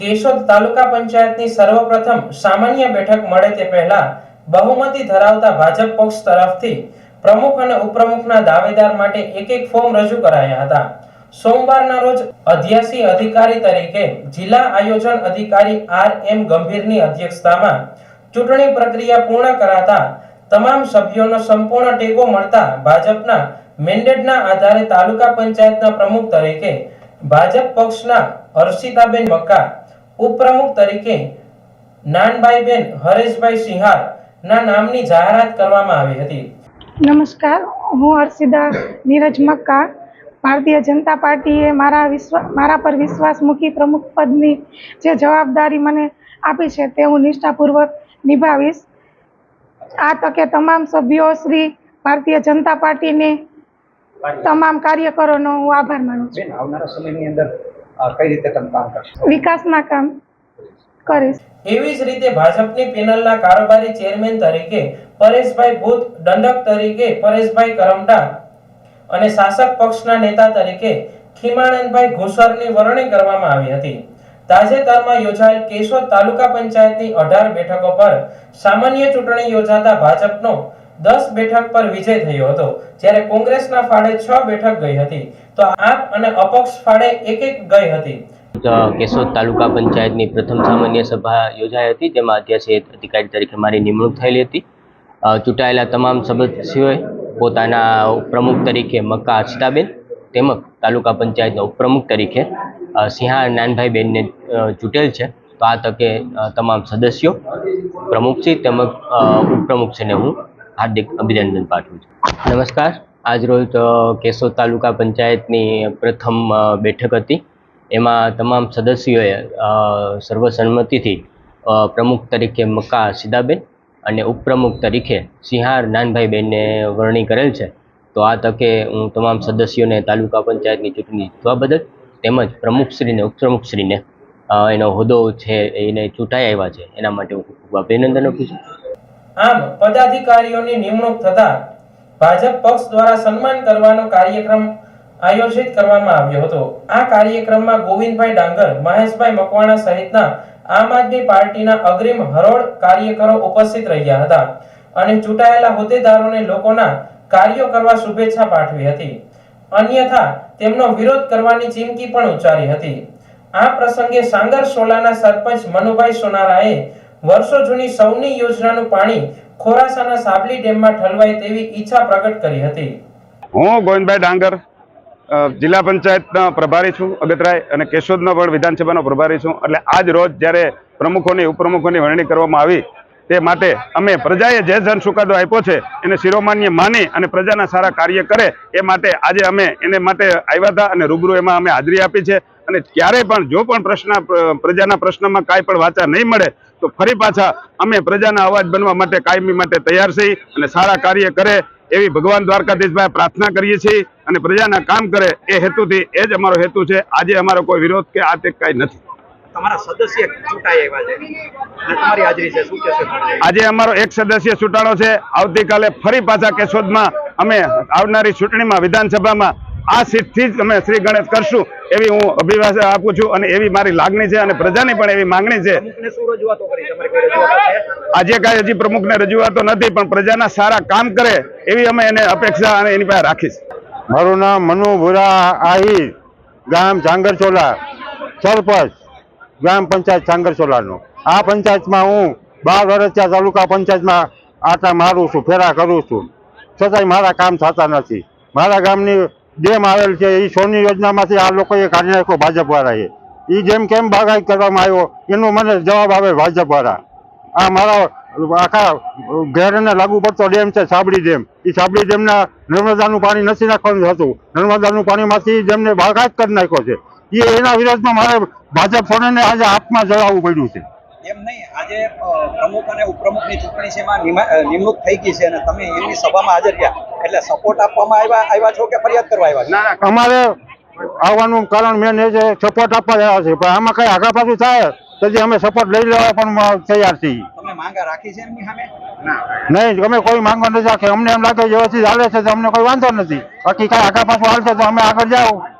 કેશોદ તાલુકા પંચાયતની સર્વપ્રથમ સામાન્ય બેઠક મળે તે પહેલા બહુમતી ધરાવતા ભાજપ પક્ષ તરફથી પ્રમુખ અને ઉપપ્રમુખના દાવેદાર માટે એક ફોર્મ રજૂ કરાયા હતા। સોમવારના રોજ અધ્યાસી અધિકારી તરીકે જિલ્લા આયોજન અધિકારી આર.એમ. ગંભીરની અધ્યક્ષતામાં ચૂંટણી પ્રક્રિયા પૂર્ણ કરાતા તમામ સભ્યોનો સંપૂર્ણ ટેકો મળતા ભાજપના મેન્ડેટના આધારે તાલુકા પંચાયતના પ્રમુખ તરીકે ભાજપ પક્ષના હર્ષિતાબેન મક્કા, ઉપપ્રમુખ તરીકે નાનભાઈબેન હરેશભાઈ સિંહાર ના નામની જાહેરાત કરવામાં આવી હતી। નમસ્કાર, હું હર્ષિતા નીરજ મક્કા। ભારતીય જનતા પાર્ટીએ મારા પર વિશ્વાસ મૂકી પ્રમુખ પદની જે જવાબદારી મને આપી છે તે હું નિષ્ઠાપૂર્વક નિભાવીશ। આ તકે તમામ સભ્યો શ્રી ભારતીય જનતા પાર્ટીને તમામ કાર્યકરોનો હું આભાર માનું છું। આવનારા સમયની અંદર કઈ રીતે તમે કામ કરશો? વિકાસના કામ કરીશ। એવી જ રીતે ભાજપની પેનલના કારોબારી ચેરમેન તરીકે પરેશભાઈ ભૂત, દંડક તરીકે પરેશભાઈ કરમટા અને શાસક પક્ષના નેતા તરીકે ખીમાનંદભાઈ ઘુસરની વરણી કરવામાં આવી હતી। તાજેતરમાં યોજાયેલ કેશોદ તાલુકા પંચાયતની 18 બેઠકો પર સામાન્ય ચૂંટણી યોજાતા ભાજપનો 10 બેઠક પર વિજય થયો હતો, જ્યારે કોંગ્રેસના ફાળે 6 બેઠક ગઈ હતી તો આપ અને અપક્ષ ફાળે એક ગઈ હતી। કેશોદ તાલુકા પંચાયતની પ્રથમ સામાન્ય સભા યોજાઈ હતી, જેમાં અધ્યાસી અધિકારી તરીકે મારી નિમણૂક થયેલી હતી। ચૂંટાયેલા તમામ સદસ્યોએ પોતાના ઉપપ્રમુખ તરીકે મક્કા હર્ષિતાબેન તેમજ તાલુકા પંચાયતના ઉપપ્રમુખ તરીકે સિંહાર નાનભાઈબેનને ચૂંટેલ છે। તો આ તકે તમામ સદસ્યો, પ્રમુખશ્રી તેમજ ઉપપ્રમુખશ્રીને હું હાર્દિક અભિનંદન પાઠવું છું। નમસ્કાર, આજરોજ કેશોદ તાલુકા પંચાયતની પ્રથમ બેઠક હતી। એમાં તમામ સદસ્યોએ સર્વસંમતિથી પ્રમુખ તરીકે મક્કા હર્ષિતાબેન અને ઉપપ્રમુખ તરીકે સિંહાર નાનભાઈબેનને વરણી કરેલ છે। તો આ તકે હું તમામ સદસ્યોને તાલુકા પંચાયતની ચૂંટણી જીતવા બદલ તેમજ પ્રમુખશ્રીને ઉપપ્રમુખશ્રીને એનો હોદ્દો છે એને ચૂંટાઈ આવ્યા છે એના માટે હું ખૂબ અભિનંદન આપું છું। આમ પદાધિકારીઓની નિમણૂક થતા ભાજપ પક્ષ દ્વારા સન્માન કરવાનો કાર્યક્રમ આયોજિત કરવામાં આવ્યો હતો। આ કાર્યક્રમમાં ગોવિંદભાઈ ડાંગર, મહેશભાઈ મકવાણા સહિતના આમ આદમી પાર્ટીના અગ્રીમ હરોળ કાર્યકરો ઉપસ્થિત રહ્યા હતા અને ચૂંટાયેલા હોદ્દેદારોને લોકોના કાર્યો કરવા શુભેચ્છા પાઠવી હતી, અન્યથા તેમનો વિરોધ કરવાની ચીમકી પણ ઉચ્ચારી હતી। આ પ્રસંગે સાંગરસોલાના સરપંચ મનુભાઈ સોનારાએ વર્ષો જૂની સૌની યોજનાનું પાણી ખોરાસાના સાબલી ડેમમાં ઠલવાય તેવી ઈચ્છા પ્રગટ કરી હતી। હું ગોવિંદભાઈ ડાંગર જિલ્લા પંચાયતના પ્રભારી છું અગતરાય, અને કેશોદનો પણ વિધાનસભાનો પ્રભારી છું। એટલે આજ રોજ જ્યારે પ્રમુખોની ઉપપ્રમુખોની વરણી કરવામાં આવી તે માટે અમે પ્રજાએ જે જન ચુકાદો આપ્યો છે એને શિરોમાન્ય માની અને પ્રજાના સારા કાર્ય કરે એ માટે આજે અમે એને માટે આવ્યા હતા અને રૂબરૂ એમાં અમે હાજરી આપી છે। અને ક્યારેય પણ જો પણ પ્રજાના પ્રશ્નમાં કાંઈ પણ વાચા નહીં મળે તો ફરી પાછા અમે પ્રજાના અવાજ બનવા માટે કાયમી માટે તૈયાર છીએ અને સારા કાર્ય કરે એવી ભગવાન દ્વારકાધીશભાઈ પ્રાર્થના કરીએ છીએ અને પ્રજાના કામ કરે એ હેતુથી એ જ અમારો હેતુ છે। આજે અમારો કોઈ વિરોધ કે આ તે કાંઈ નથી। તમારા સદસ્ય ચૂંટાઈ આવ્યા છે અને તમારી હાજરી છે, શું કહેશો? આજે અમારો એક સદસ્ય ચૂંટાણો છે। આવતીકાલે ફરી પાછા કેશોદમાં અમે આવનારી ચૂંટણીમાં વિધાનસભામાં આ સીટથી જ અમે શ્રી ગણેશ કરશું એવી હું અભિવાદન આપું છું અને એવી મારી લાગણી છે અને પ્રજાની પણ એવી માંગણી છે। આજે કાંઈ હજી પ્રમુખને રજૂઆતો નથી, પણ પ્રજાના સારા કામ કરે એવી અમે એને અપેક્ષા અને એની પાસે રાખીશ। મારું નામ મનુ ભુરા આહિર, ગામ સાંગરસોલા, સરપંચ ગ્રામ પંચાયત સાંગરસોલાનો। આ પંચાયતમાં હું 12 વર્ષથી તાલુકા પંચાયતમાં આટા મારું છું, ફેરા કરું છું, છતાંય મારા કામ થતા નથી। મારા ગામની ડેમ આવેલ છે એ સોની યોજનામાંથી આ લોકોએ કાઢી નાખ્યો ભાજપવાળાએ। એ ડેમ કેમ બાગાયત કરવામાં આવ્યો એનો મને જવાબ આવે ભાજપવાળા। આ મારા આખા ઘેરને લાગુ પડતો ડેમ છે સાબડી ડેમ। એ સાબડી ડેમના નર્મદાનું પાણી નથી નાખવાનું હતું, નર્મદાનું પાણીમાંથી ડેમને બાગાયત કરી નાખ્યો છે। એના વિરોધમાં મારે ભાજપ છોડીને આજે હાથમાં જણાવવું પડ્યું છે। એમ નહીં, આજે પ્રમુખ અને ઉપપ્રમુખની ચૂંટણી છે, એમાં નિમણૂક થઈ ગઈ છે અને તમે એમની સભામાં હાજર રહ્યા, એટલે સપોર્ટ આપવામાં આવ્યા છો કે ફરિયાદ કરવા આવ્યા છો? ના, અમારે આવવાનું કારણ મેન એ છે સપોર્ટ આપવા આવ્યા છે, પણ આમાં કઈ આગા પાછું થાય તેથી અમે સપોર્ટ લઈ લેવા પણ તૈયાર છીએ। તમે માંગા રાખી છે એમની સામે? નહીં, અમે કોઈ માંગવા નથી રાખી। અમને એમ લાગે વ્યવસ્થિત હાલે છે તો અમને કોઈ વાંધો નથી, બાકી કઈ આગા પાછું હાલશે તો અમે આગળ જાઓ।